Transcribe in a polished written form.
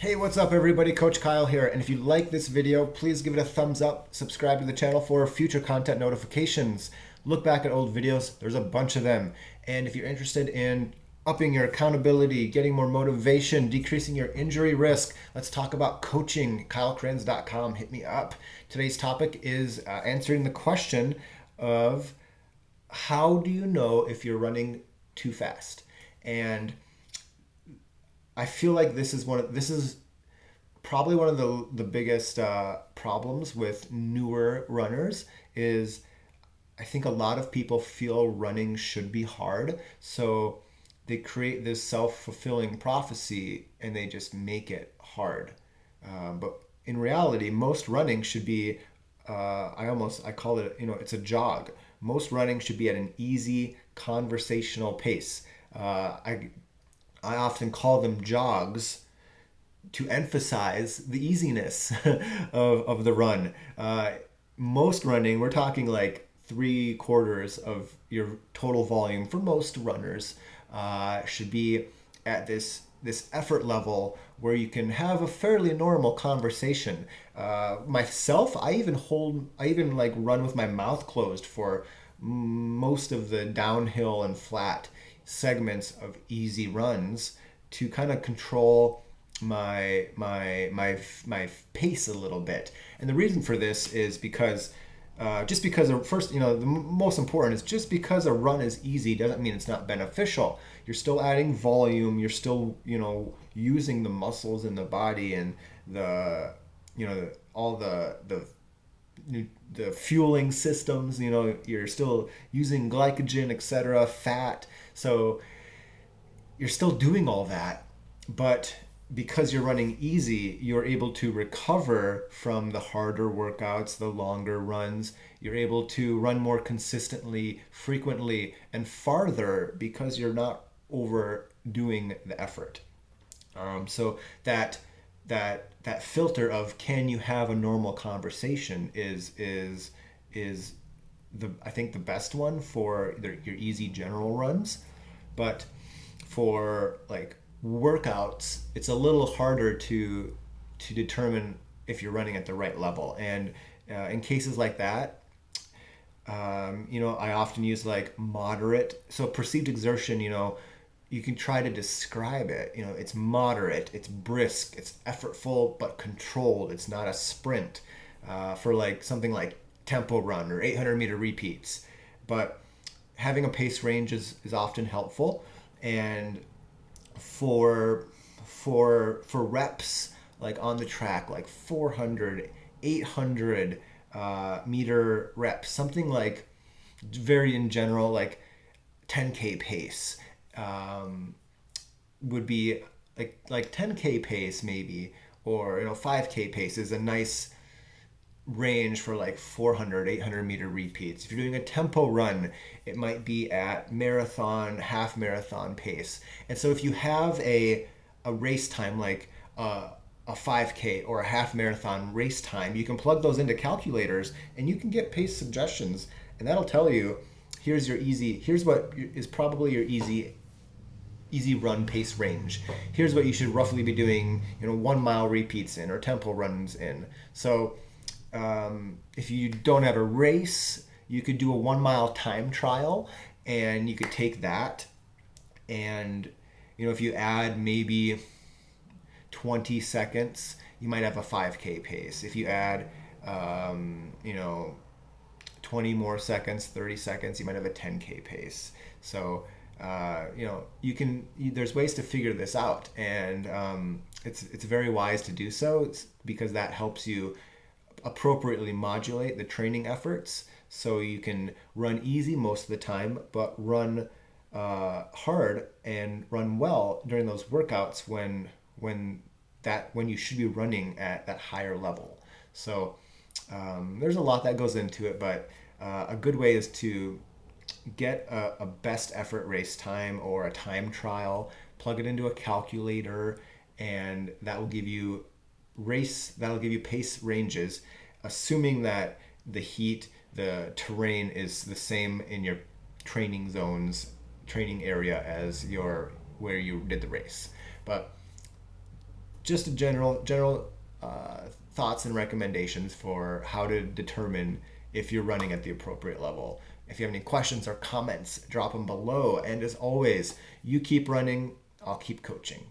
Hey, what's up everybody? Coach Kyle here. And if you like this video, please give it a thumbs up, subscribe to the channel for future content notifications. Look back at old videos, there's a bunch of them. And if you're interested in upping your accountability, getting more motivation, decreasing your injury risk, let's talk about coaching. KyleKranz.com, hit me up. Today's topic is answering the question of how do you know if you're running too fast? And I feel like this is probably one of the biggest problems with newer runners is I think a lot of people feel running should be hard, so they create this self-fulfilling prophecy and they just make it hard. But in reality, most running should be I call it, it's a jog. Most running should be at an easy conversational pace. I often call them jogs to emphasize the easiness of the run. Most running, we're talking like 3/4 of your total volume for most runners should be at this effort level where you can have a fairly normal conversation. Myself, I even like run with my mouth closed for most of the downhill and flat segments of easy runs to kind of control my pace a little bit. And the reason for this is because just because first, the most important is just because a run is easy doesn't mean it's not beneficial. You're still adding volume. You're still, using the muscles in the body and all the fueling systems. You're still using glycogen, etc., fat. So you're still doing all that, but because you're running easy, you're able to recover from the harder workouts, the longer runs. You're able to run more consistently, frequently, and farther because you're not overdoing the effort. So that filter of can you have a normal conversation is I think the best one for your easy general runs, but for like workouts, it's a little harder to determine if you're running at the right level. And in cases like that, I often use like moderate. So perceived exertion, you can try to describe it. It's moderate, it's brisk, it's effortful but controlled. It's not a sprint for like something like tempo run or 800-meter repeats. But having a pace range is often helpful. And for reps like on the track, like 400, 800 meter reps, something like very in general, like 10K pace would be like 10K pace maybe, or 5K pace is a nice range for like 400, 800-meter repeats. If you're doing a tempo run, it might be at marathon, half marathon pace. And so if you have a race time like a 5K or a half marathon race time, you can plug those into calculators and you can get pace suggestions, and that'll tell you here's what is probably your easy run pace range. Here's what you should roughly be doing, 1 mile repeats in or tempo runs in. So if you don't have a race, you could do a 1 mile time trial, and you could take that, and if you add maybe 20 seconds, you might have a 5K pace. If you add 20 more seconds, 30 seconds, you might have a 10K pace. So there's ways to figure this out, and it's very wise to do so, because that helps you appropriately modulate the training efforts, so you can run easy most of the time, but run hard and run well during those workouts when you should be running at that higher level. So there's a lot that goes into it, but a good way is to get a best effort race time or a time trial, plug it into a calculator, and that'll give you pace ranges, assuming that the terrain is the same in your training area as where you did the race. But just a general thoughts and recommendations for how to determine if you're running at the appropriate level. If you have any questions or comments, drop them below. And as always, you keep running, I'll keep coaching.